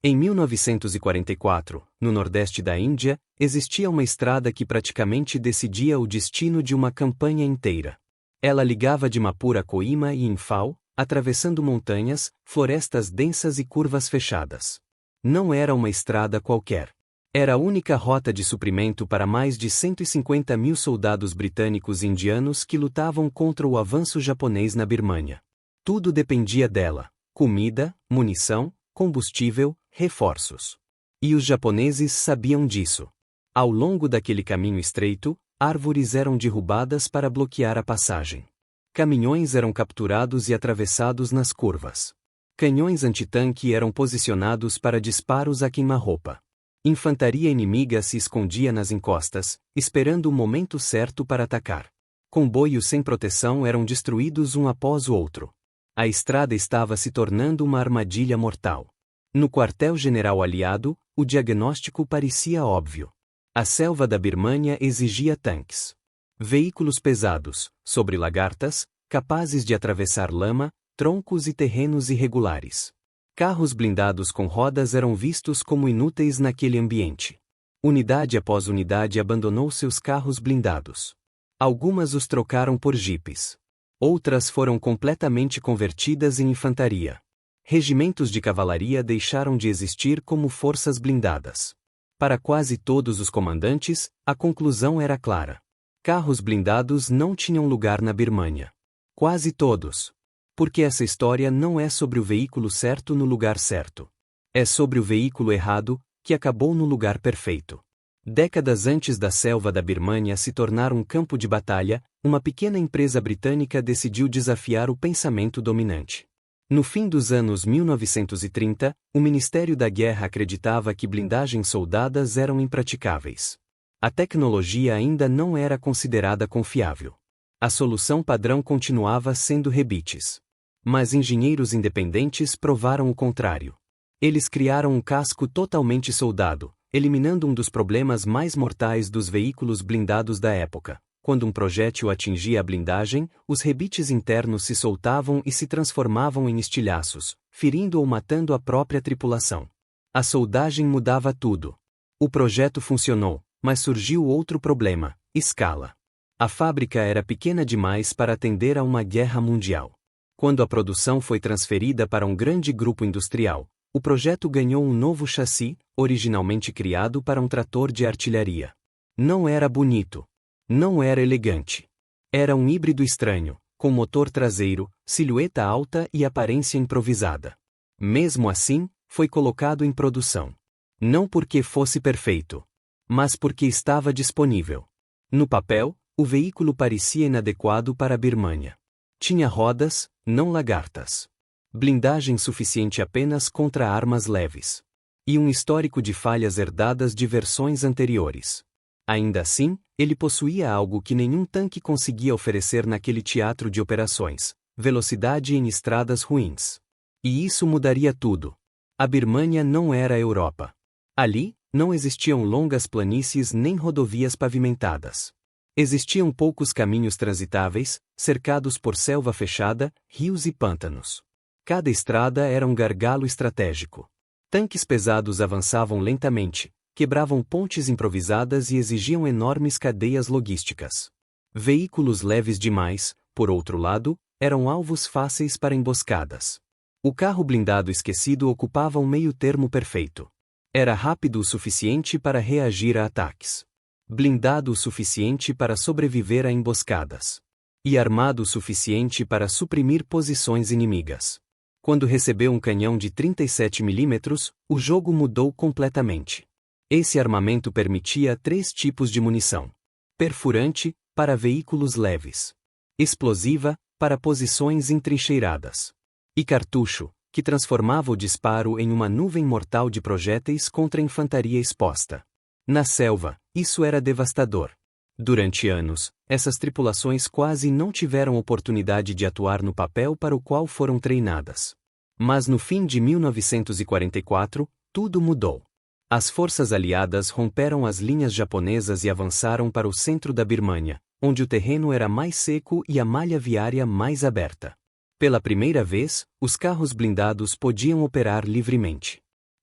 Em 1944, no nordeste da Índia, existia uma estrada que praticamente decidia o destino de uma campanha inteira. Ela ligava de Mapur a Coima e Imphal, atravessando montanhas, florestas densas e curvas fechadas. Não era uma estrada qualquer. Era a única rota de suprimento para mais de 150 mil soldados britânicos e indianos que lutavam contra o avanço japonês na Birmânia. Tudo dependia dela: comida, munição, combustível, reforços. E os japoneses sabiam disso. Ao longo daquele caminho estreito, árvores eram derrubadas para bloquear a passagem. Caminhões eram capturados e atravessados nas curvas. Canhões antitanque eram posicionados para disparos a queima-roupa. Infantaria inimiga se escondia nas encostas, esperando o momento certo para atacar. Comboios sem proteção eram destruídos um após o outro. A estrada estava se tornando uma armadilha mortal. No quartel-general aliado, o diagnóstico parecia óbvio. A selva da Birmânia exigia tanques. Veículos pesados, sobre lagartas, capazes de atravessar lama, troncos e terrenos irregulares. Carros blindados com rodas eram vistos como inúteis naquele ambiente. Unidade após unidade abandonou seus carros blindados. Algumas os trocaram por jipes. Outras foram completamente convertidas em infantaria. Regimentos de cavalaria deixaram de existir como forças blindadas. Para quase todos os comandantes, a conclusão era clara. Carros blindados não tinham lugar na Birmânia. Quase todos. Porque essa história não é sobre o veículo certo no lugar certo. É sobre o veículo errado, que acabou no lugar perfeito. Décadas antes da selva da Birmânia se tornar um campo de batalha, uma pequena empresa britânica decidiu desafiar o pensamento dominante. No fim dos anos 1930, o Ministério da Guerra acreditava que blindagens soldadas eram impraticáveis. A tecnologia ainda não era considerada confiável. A solução padrão continuava sendo rebites. Mas engenheiros independentes provaram o contrário. Eles criaram um casco totalmente soldado, eliminando um dos problemas mais mortais dos veículos blindados da época. Quando um projétil atingia a blindagem, os rebites internos se soltavam e se transformavam em estilhaços, ferindo ou matando a própria tripulação. A soldagem mudava tudo. O projeto funcionou, mas surgiu outro problema: escala. A fábrica era pequena demais para atender a uma guerra mundial. Quando a produção foi transferida para um grande grupo industrial, o projeto ganhou um novo chassi, originalmente criado para um trator de artilharia. Não era bonito. Não era elegante. Era um híbrido estranho, com motor traseiro, silhueta alta e aparência improvisada. Mesmo assim, foi colocado em produção. Não porque fosse perfeito, mas porque estava disponível. No papel, o veículo parecia inadequado para a Birmânia. Tinha rodas, não lagartas. Blindagem suficiente apenas contra armas leves. E um histórico de falhas herdadas de versões anteriores. Ainda assim, ele possuía algo que nenhum tanque conseguia oferecer naquele teatro de operações: velocidade em estradas ruins. E isso mudaria tudo. A Birmânia não era a Europa. Ali, não existiam longas planícies nem rodovias pavimentadas. Existiam poucos caminhos transitáveis, cercados por selva fechada, rios e pântanos. Cada estrada era um gargalo estratégico. Tanques pesados avançavam lentamente, quebravam pontes improvisadas e exigiam enormes cadeias logísticas. Veículos leves demais, por outro lado, eram alvos fáceis para emboscadas. O carro blindado esquecido ocupava um meio-termo perfeito. Era rápido o suficiente para reagir a ataques. Blindado o suficiente para sobreviver a emboscadas. E armado o suficiente para suprimir posições inimigas. Quando recebeu um canhão de 37 mm, o jogo mudou completamente. Esse armamento permitia 3 tipos de munição. Perfurante, para veículos leves. Explosiva, para posições entrincheiradas. E cartucho, que transformava o disparo em uma nuvem mortal de projéteis contra a infantaria exposta. Na selva, isso era devastador. Durante anos, essas tripulações quase não tiveram oportunidade de atuar no papel para o qual foram treinadas. Mas no fim de 1944, tudo mudou. As forças aliadas romperam as linhas japonesas e avançaram para o centro da Birmânia, onde o terreno era mais seco e a malha viária mais aberta. Pela primeira vez, os carros blindados podiam operar livremente.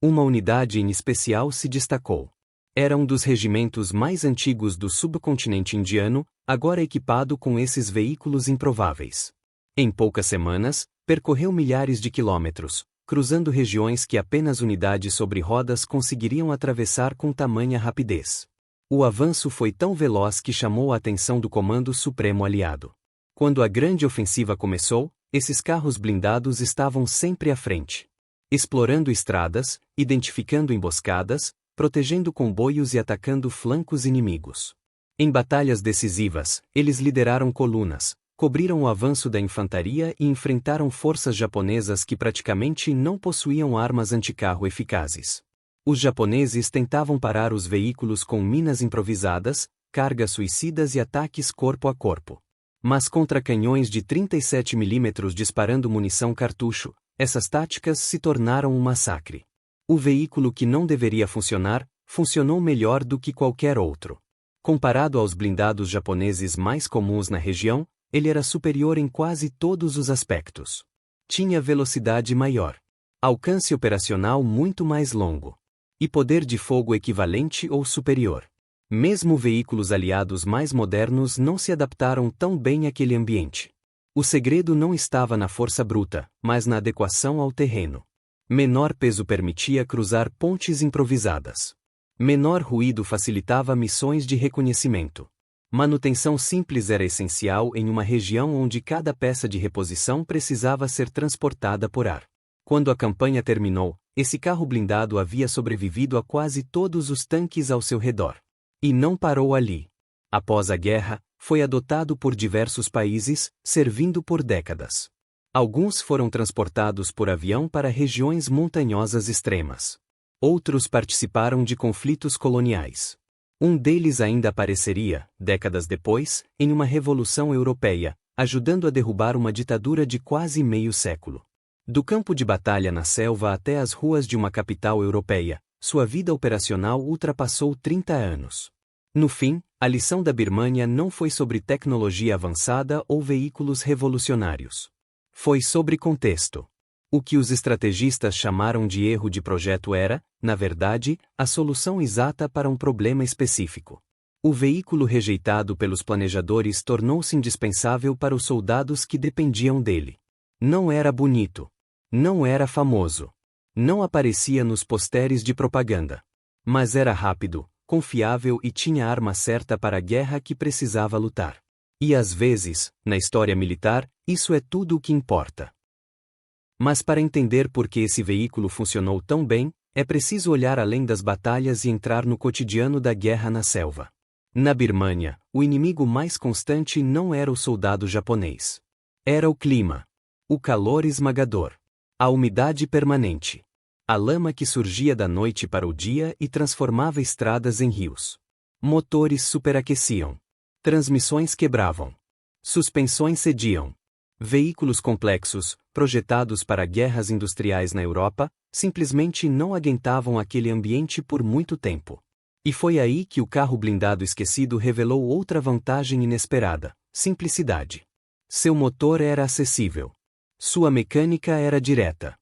Uma unidade em especial se destacou. Era um dos regimentos mais antigos do subcontinente indiano, agora equipado com esses veículos improváveis. Em poucas semanas, percorreu milhares de quilômetros, cruzando regiões que apenas unidades sobre rodas conseguiriam atravessar com tamanha rapidez. O avanço foi tão veloz que chamou a atenção do Comando Supremo Aliado. Quando a grande ofensiva começou, esses carros blindados estavam sempre à frente. Explorando estradas, identificando emboscadas, protegendo comboios e atacando flancos inimigos. Em batalhas decisivas, eles lideraram colunas, cobriram o avanço da infantaria e enfrentaram forças japonesas que praticamente não possuíam armas anticarro eficazes. Os japoneses tentavam parar os veículos com minas improvisadas, cargas suicidas e ataques corpo a corpo. Mas contra canhões de 37 mm disparando munição cartucho, essas táticas se tornaram um massacre. O veículo que não deveria funcionar, funcionou melhor do que qualquer outro. Comparado aos blindados japoneses mais comuns na região, ele era superior em quase todos os aspectos. Tinha velocidade maior, alcance operacional muito mais longo, e poder de fogo equivalente ou superior. Mesmo veículos aliados mais modernos não se adaptaram tão bem àquele ambiente. O segredo não estava na força bruta, mas na adequação ao terreno. Menor peso permitia cruzar pontes improvisadas. Menor ruído facilitava missões de reconhecimento. Manutenção simples era essencial em uma região onde cada peça de reposição precisava ser transportada por ar. Quando a campanha terminou, esse carro blindado havia sobrevivido a quase todos os tanques ao seu redor. E não parou ali. Após a guerra, foi adotado por diversos países, servindo por décadas. Alguns foram transportados por avião para regiões montanhosas extremas. Outros participaram de conflitos coloniais. Um deles ainda apareceria, décadas depois, em uma revolução europeia, ajudando a derrubar uma ditadura de quase meio século. Do campo de batalha na selva até as ruas de uma capital europeia, sua vida operacional ultrapassou 30 anos. No fim, a lição da Birmânia não foi sobre tecnologia avançada ou veículos revolucionários. Foi sobre contexto. O que os estrategistas chamaram de erro de projeto era, na verdade, a solução exata para um problema específico. O veículo rejeitado pelos planejadores tornou-se indispensável para os soldados que dependiam dele. Não era bonito. Não era famoso. Não aparecia nos posteriores de propaganda. Mas era rápido, confiável e tinha a arma certa para a guerra que precisava lutar. E às vezes, na história militar, isso é tudo o que importa. Mas para entender por que esse veículo funcionou tão bem, é preciso olhar além das batalhas e entrar no cotidiano da guerra na selva. Na Birmânia, o inimigo mais constante não era o soldado japonês. Era o clima. O calor esmagador. A umidade permanente. A lama que surgia da noite para o dia e transformava estradas em rios. Motores superaqueciam. Transmissões quebravam. Suspensões cediam. Veículos complexos, projetados para guerras industriais na Europa, simplesmente não aguentavam aquele ambiente por muito tempo. E foi aí que o carro blindado esquecido revelou outra vantagem inesperada: simplicidade. Seu motor era acessível. Sua mecânica era direta.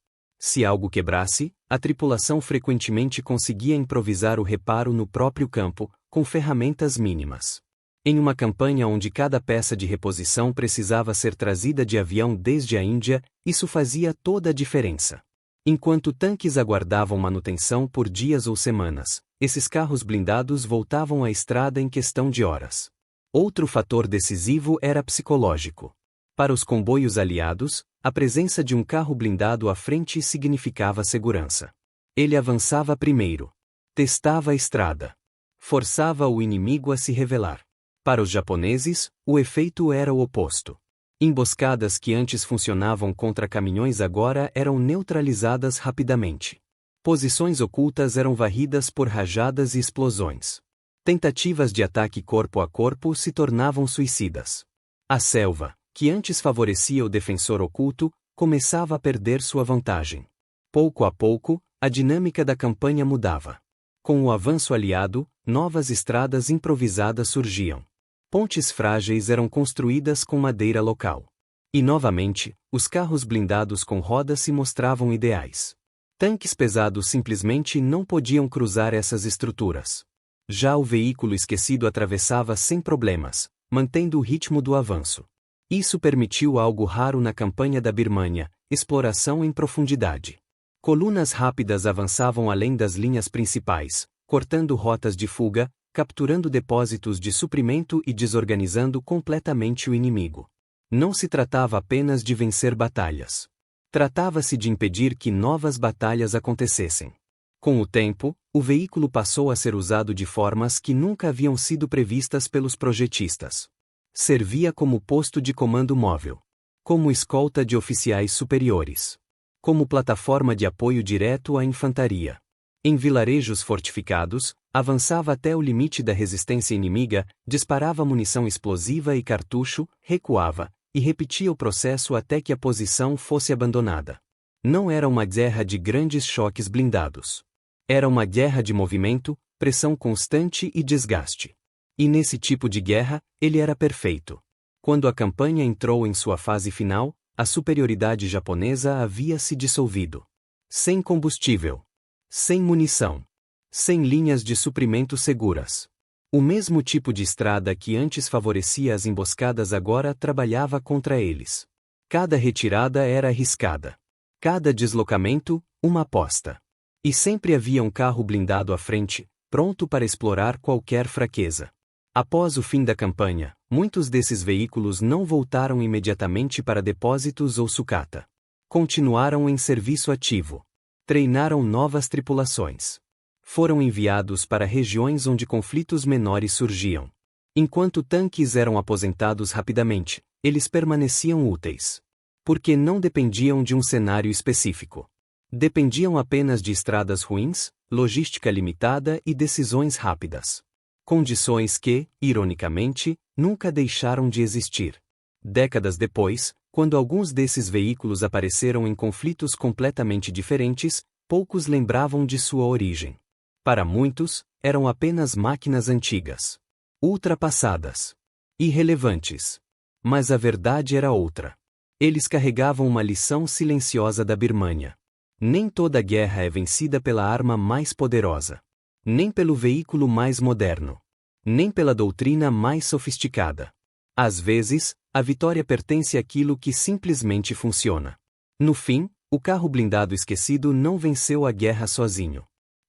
Se algo quebrasse, a tripulação frequentemente conseguia improvisar o reparo no próprio campo, com ferramentas mínimas. Em uma campanha onde cada peça de reposição precisava ser trazida de avião desde a Índia, isso fazia toda a diferença. Enquanto tanques aguardavam manutenção por dias ou semanas, esses carros blindados voltavam à estrada em questão de horas. Outro fator decisivo era psicológico. Para os comboios aliados, a presença de um carro blindado à frente significava segurança. Ele avançava primeiro. Testava a estrada. Forçava o inimigo a se revelar. Para os japoneses, o efeito era o oposto. Emboscadas que antes funcionavam contra caminhões agora eram neutralizadas rapidamente. Posições ocultas eram varridas por rajadas e explosões. Tentativas de ataque corpo a corpo se tornavam suicidas. A selva, que antes favorecia o defensor oculto, começava a perder sua vantagem. Pouco a pouco, a dinâmica da campanha mudava. Com o avanço aliado, novas estradas improvisadas surgiam. Pontes frágeis eram construídas com madeira local. E novamente, os carros blindados com rodas se mostravam ideais. Tanques pesados simplesmente não podiam cruzar essas estruturas. Já o veículo esquecido atravessava sem problemas, mantendo o ritmo do avanço. Isso permitiu algo raro na campanha da Birmânia: exploração em profundidade. Colunas rápidas avançavam além das linhas principais, cortando rotas de fuga, capturando depósitos de suprimento e desorganizando completamente o inimigo. Não se tratava apenas de vencer batalhas. Tratava-se de impedir que novas batalhas acontecessem. Com o tempo, o veículo passou a ser usado de formas que nunca haviam sido previstas pelos projetistas. Servia como posto de comando móvel, como escolta de oficiais superiores, como plataforma de apoio direto à infantaria. Em vilarejos fortificados, avançava até o limite da resistência inimiga, disparava munição explosiva e cartucho, recuava, e repetia o processo até que a posição fosse abandonada. Não era uma guerra de grandes choques blindados. Era uma guerra de movimento, pressão constante e desgaste. E nesse tipo de guerra, ele era perfeito. Quando a campanha entrou em sua fase final, a superioridade japonesa havia se dissolvido. Sem combustível. Sem munição. Sem linhas de suprimento seguras. O mesmo tipo de estrada que antes favorecia as emboscadas agora trabalhava contra eles. Cada retirada era arriscada. Cada deslocamento, uma aposta. E sempre havia um carro blindado à frente, pronto para explorar qualquer fraqueza. Após o fim da campanha, muitos desses veículos não voltaram imediatamente para depósitos ou sucata. Continuaram em serviço ativo. Treinaram novas tripulações. Foram enviados para regiões onde conflitos menores surgiam. Enquanto tanques eram aposentados rapidamente, eles permaneciam úteis. Porque não dependiam de um cenário específico. Dependiam apenas de estradas ruins, logística limitada e decisões rápidas. Condições que, ironicamente, nunca deixaram de existir. Décadas depois, quando alguns desses veículos apareceram em conflitos completamente diferentes, poucos lembravam de sua origem. Para muitos, eram apenas máquinas antigas. Ultrapassadas. Irrelevantes. Mas a verdade era outra. Eles carregavam uma lição silenciosa da Birmânia. Nem toda guerra é vencida pela arma mais poderosa. Nem pelo veículo mais moderno. Nem pela doutrina mais sofisticada. Às vezes, a vitória pertence àquilo que simplesmente funciona. No fim, o carro blindado esquecido não venceu a guerra sozinho.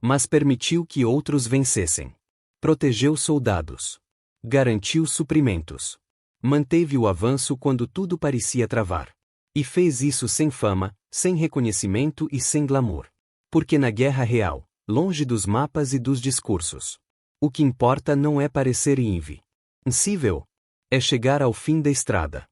Mas permitiu que outros vencessem. Protegeu soldados. Garantiu suprimentos. Manteve o avanço quando tudo parecia travar. E fez isso sem fama, sem reconhecimento e sem glamour. Porque na guerra real, longe dos mapas e dos discursos, o que importa não é parecer invencível. É chegar ao fim da estrada.